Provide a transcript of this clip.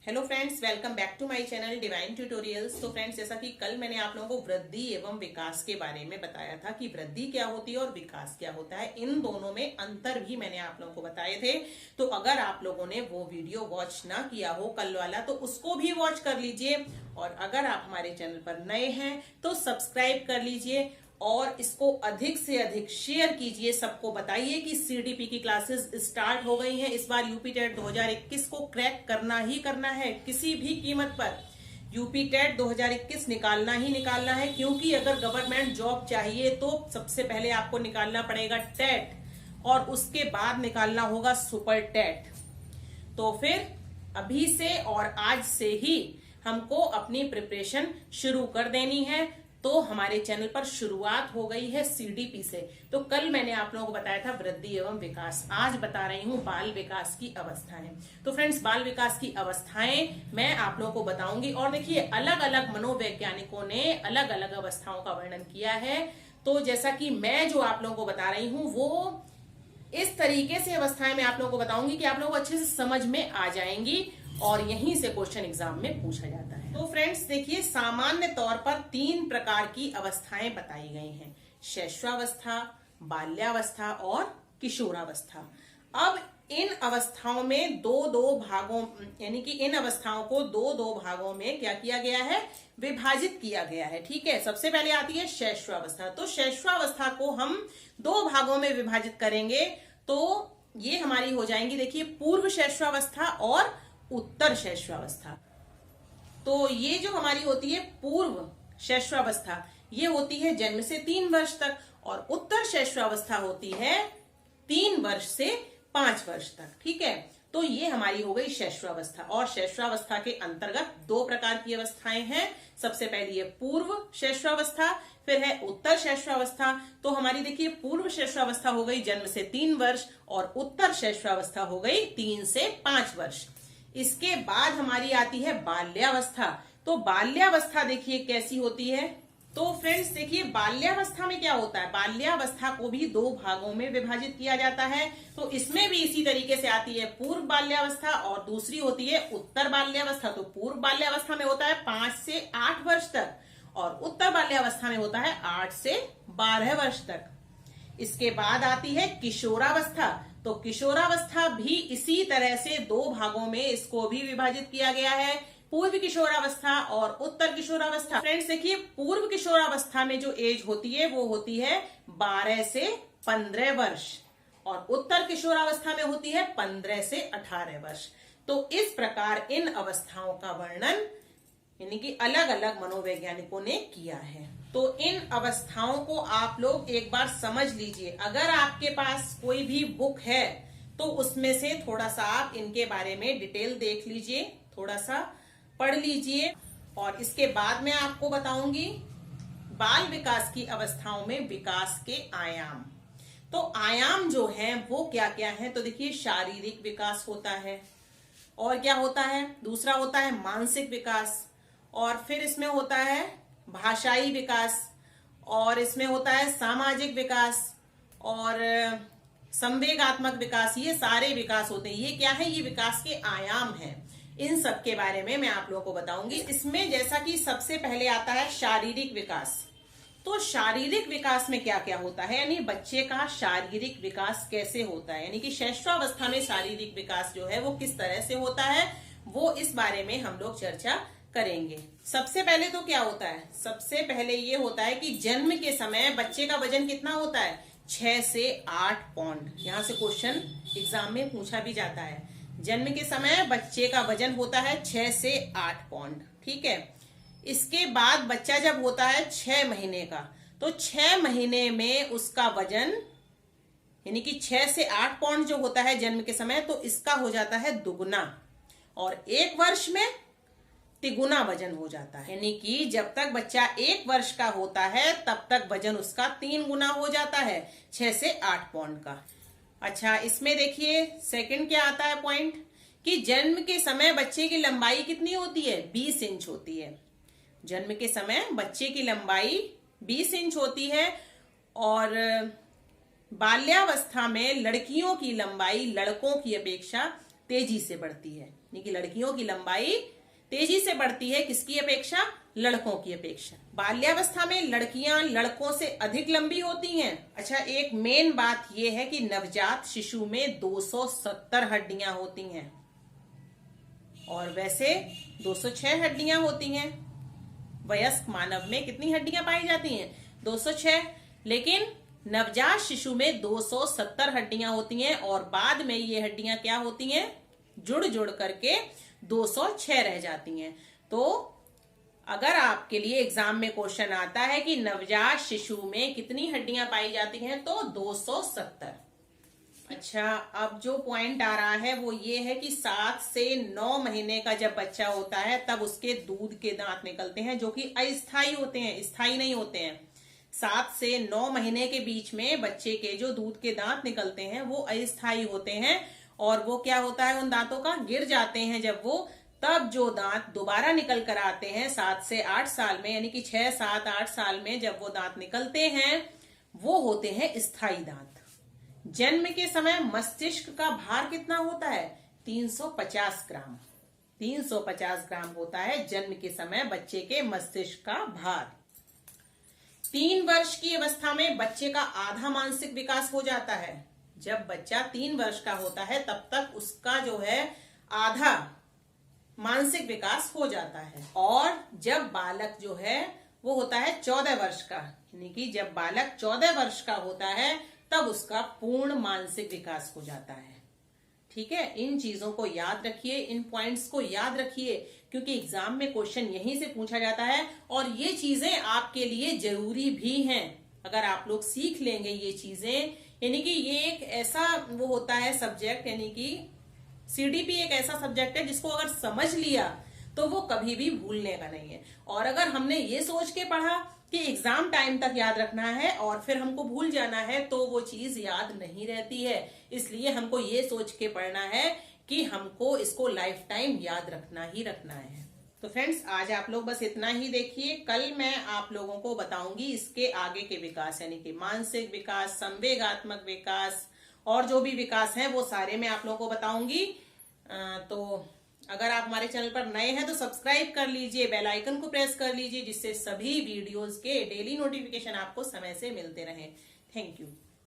Hello friends, welcome back to my channel divine tutorials. तो friends, जैसा कि कल मैंने आप लोगों को वृद्धि एवं विकास के बारे में बताया था कि वृद्धि क्या होती है और विकास क्या होता है, इन दोनों में अंतर भी मैंने आप लोगों को बताए थे। तो अगर आप लोगों ने वो वीडियो वॉच ना किया हो कल वाला, तो उसको भी वॉच कर लीजिए। और अगर आप हमारे चैनल पर नए हैं तो सब्सक्राइब कर लीजिए और इसको अधिक से अधिक शेयर कीजिए। सबको बताइए कि सीडीपी की क्लासेस स्टार्ट हो गई हैं। इस बार यूपी टेट 2021 को क्रैक करना ही करना है, किसी भी कीमत पर यूपी टेट 2021 निकालना ही निकालना है। क्योंकि अगर गवर्नमेंट जॉब चाहिए तो सबसे पहले आपको निकालना पड़ेगा टेट और उसके बाद निकालना होगा सुपर टेट। तो फिर अभी से और आज से ही हमको अपनी प्रिपरेशन शुरू कर देनी है। तो हमारे चैनल पर शुरुआत हो गई है सीडीपी से। तो कल मैंने आप लोगों को बताया था वृद्धि एवं विकास, आज बता रही हूं बाल विकास की अवस्थाएं। तो फ्रेंड्स, बाल विकास की अवस्थाएं मैं आप लोगों को बताऊंगी। और देखिए, अलग अलग मनोवैज्ञानिकों ने अलग अलग अवस्थाओं का वर्णन किया है। तो जैसा कि मैं जो आप लोगों को बता रही हूं वो इस तरीके से अवस्थाएं मैं आप लोगों को बताऊंगी कि आप लोगों को अच्छे से समझ में आ जाएंगी और यहीं से क्वेश्चन एग्जाम में पूछा जाता है। तो फ्रेंड्स देखिए, सामान्य तौर पर 3 प्रकार की अवस्थाएं बताई गई हैं: शैशवावस्था, बाल्यावस्था और किशोरावस्था। अब इन अवस्थाओं में दो भागों, यानी कि इन अवस्थाओं को दो भागों में क्या किया गया है, विभाजित किया गया है। ठीक है, सबसे पहले आती है शैशवावस्था। तो शैशवावस्था को हम 2 भागों में विभाजित करेंगे। तो ये हमारी हो जाएंगी, देखिए, पूर्व शैशवावस्था और उत्तर शैशवावस्था। तो ये जो हमारी होती है पूर्व शैशवावस्था, ये होती है जन्म से 3 वर्ष तक, और उत्तर शैशवावस्था होती है 3 वर्ष से 5 वर्ष तक। ठीक है, तो ये हमारी हो गई शैशवावस्था। और शैशवावस्था के अंतर्गत 2 प्रकार की अवस्थाएं हैं। सबसे पहली है पूर्व शैशवावस्था, फिर है उत्तर शैशवावस्था। तो हमारी देखिए, पूर्व शैशवावस्था हो गई जन्म से 3 वर्ष और उत्तर शैशवावस्था हो गई 3 से 5 वर्ष। इसके बाद हमारी आती है बाल्यावस्था। तो बाल्यावस्था देखिए कैसी होती है। तो फ्रेंड्स देखिए, बाल्यावस्था में क्या होता है, बाल्यावस्था को भी 2 भागों में विभाजित किया जाता है। तो इसमें भी इसी तरीके से आती है पूर्व बाल्यावस्था और दूसरी होती है उत्तर बाल्यावस्था। तो पूर्व बाल्यावस्था में होता है 5 से 8 वर्ष तक और उत्तर बाल्यावस्था में होता है 8 से 12 वर्ष तक। इसके बाद आती है किशोरावस्था। तो किशोरावस्था भी इसी तरह से 2 भागों में इसको भी विभाजित किया गया है, पूर्व किशोरावस्था और उत्तर किशोरावस्था। फ्रेंड्स देखिए, पूर्व किशोरावस्था में जो एज होती है वो होती है 12 से 15 वर्ष और उत्तर किशोरावस्था में होती है 15 से 18 वर्ष। तो इस प्रकार इन अवस्थाओं का वर्णन यानी कि अलग अलग मनोवैज्ञानिकों ने किया है। तो इन अवस्थाओं को आप लोग एक बार समझ लीजिए। अगर आपके पास कोई भी बुक है तो उसमें से थोड़ा सा आप इनके बारे में डिटेल देख लीजिए, थोड़ा सा पढ़ लीजिए। और इसके बाद मैं आपको बताऊंगी बाल विकास की अवस्थाओं में विकास के आयाम। तो आयाम जो है वो क्या क्या है, तो देखिए, शारीरिक विकास होता है, और क्या होता है, दूसरा होता है मानसिक विकास, और फिर इसमें होता है भाषाई विकास, और इसमें होता है सामाजिक विकास और संवेगात्मक विकास। ये सारे विकास होते हैं। ये क्या है, ये विकास के आयाम हैं। इन सब के बारे में मैं आप लोगों को बताऊंगी। इसमें जैसा कि सबसे पहले आता है शारीरिक विकास। तो शारीरिक विकास में क्या क्या होता है, यानी बच्चे का शारीरिक विकास कैसे होता है, यानी कि शैशवावस्था में शारीरिक विकास जो है वो किस तरह से होता है, वो इस बारे में हम लोग चर्चा करेंगे। सबसे पहले तो क्या होता है, सबसे पहले ये होता है कि जन्म के समय बच्चे का वजन कितना होता है, 6 से 8 पौंड। यहां से क्वेश्चन एग्जाम में पूछा भी जाता है। जन्म के समय बच्चे का वजन होता है 6 से 8 पौंड। ठीक है, इसके बाद बच्चा जब होता है 6 महीने का, तो 6 महीने में उसका वजन यानी कि 6 से 8 पौंड जो होता है जन्म के समय, तो इसका हो जाता है दुगुना, और 1 वर्ष में तिगुना वजन हो जाता है। यानी कि जब तक बच्चा 1 वर्ष का होता है तब तक वजन उसका 3 गुना हो जाता है, 6 से 8 पौंड का। अच्छा, इसमें देखिए सेकंड क्या आता है पॉइंट, कि जन्म के समय बच्चे की लंबाई कितनी होती है, 20 इंच होती है। जन्म के समय बच्चे की लंबाई 20 इंच होती है। और बाल्यावस्था में लड़कियों की लंबाई लड़कों की अपेक्षा तेजी से बढ़ती है, यानी कि लड़कियों की लंबाई तेजी से बढ़ती है किसकी अपेक्षा? लड़कों की अपेक्षा। बाल्यावस्था में लड़कियां लड़कों से अधिक लंबी होती हैं। अच्छा, एक मेन बात यह है कि नवजात शिशु में 270 हड्डियां होती हैं और वैसे 206 हड्डियां होती हैं। वयस्क मानव में कितनी हड्डियां पाई जाती हैं? 206। लेकिन नवजात शिशु में 270 हड्डियां होती हैं और बाद में ये हड्डियां क्या होती हैं? जुड़ जुड़ करके 206 रह जाती हैं। तो अगर आपके लिए एग्जाम में क्वेश्चन आता है कि नवजात शिशु में कितनी हड्डियां पाई जाती हैं, तो 270। अच्छा, अब जो पॉइंट आ रहा है वो ये है कि 7 से 9 महीने का जब बच्चा होता है तब उसके दूध के दांत निकलते हैं, जो कि अस्थायी होते हैं, स्थायी नहीं होते हैं। 7 से 9 महीने के बीच में बच्चे के जो दूध के दांत निकलते हैं वो अस्थायी होते हैं और वो क्या होता है, उन दांतों का गिर जाते हैं जब वो, तब जो दांत दोबारा निकल कर आते हैं 7 से 8 साल में, यानी कि 6, 7, 8 साल में जब वो दांत निकलते हैं वो होते हैं स्थायी दांत। जन्म के समय मस्तिष्क का भार कितना होता है? 350 ग्राम। 350 ग्राम होता है जन्म के समय बच्चे के मस्तिष्क का भार। 3 वर्ष की अवस्था में बच्चे का आधा मानसिक विकास हो जाता है। जब बच्चा 3 वर्ष का होता है तब तक उसका जो है आधा मानसिक विकास हो जाता है। और जब बालक जो है वो होता है 14 वर्ष का, यानी कि जब बालक 14 वर्ष का होता है तब उसका पूर्ण मानसिक विकास हो जाता है। ठीक है, इन चीजों को याद रखिए, इन पॉइंट्स को याद रखिए, क्योंकि एग्जाम में क्वेश्चन यहीं से पूछा जाता है और ये चीजें आपके लिए जरूरी भी हैं। अगर आप लोग सीख लेंगे ये चीजें, यानी कि ये एक ऐसा वो होता है सब्जेक्ट, यानी कि सीडीपी एक ऐसा सब्जेक्ट है जिसको अगर समझ लिया तो वो कभी भी भूलने का नहीं है। और अगर हमने ये सोच के पढ़ा कि एग्जाम टाइम तक याद रखना है और फिर हमको भूल जाना है, तो वो चीज याद नहीं रहती है। इसलिए हमको ये सोच के पढ़ना है कि हमको इसको लाइफ टाइम याद रखना ही रखना है। तो फ्रेंड्स, आज आप लोग बस इतना ही देखिए। कल मैं आप लोगों को बताऊंगी इसके आगे के विकास, यानी कि मानसिक विकास, संवेगात्मक विकास और जो भी विकास है वो सारे मैं आप लोगों को बताऊंगी। तो अगर आप हमारे चैनल पर नए हैं तो सब्सक्राइब कर लीजिए, बेल आइकन को प्रेस कर लीजिए, जिससे सभी वीडियोस के डेली नोटिफिकेशन आपको समय से मिलते रहें। Thank you.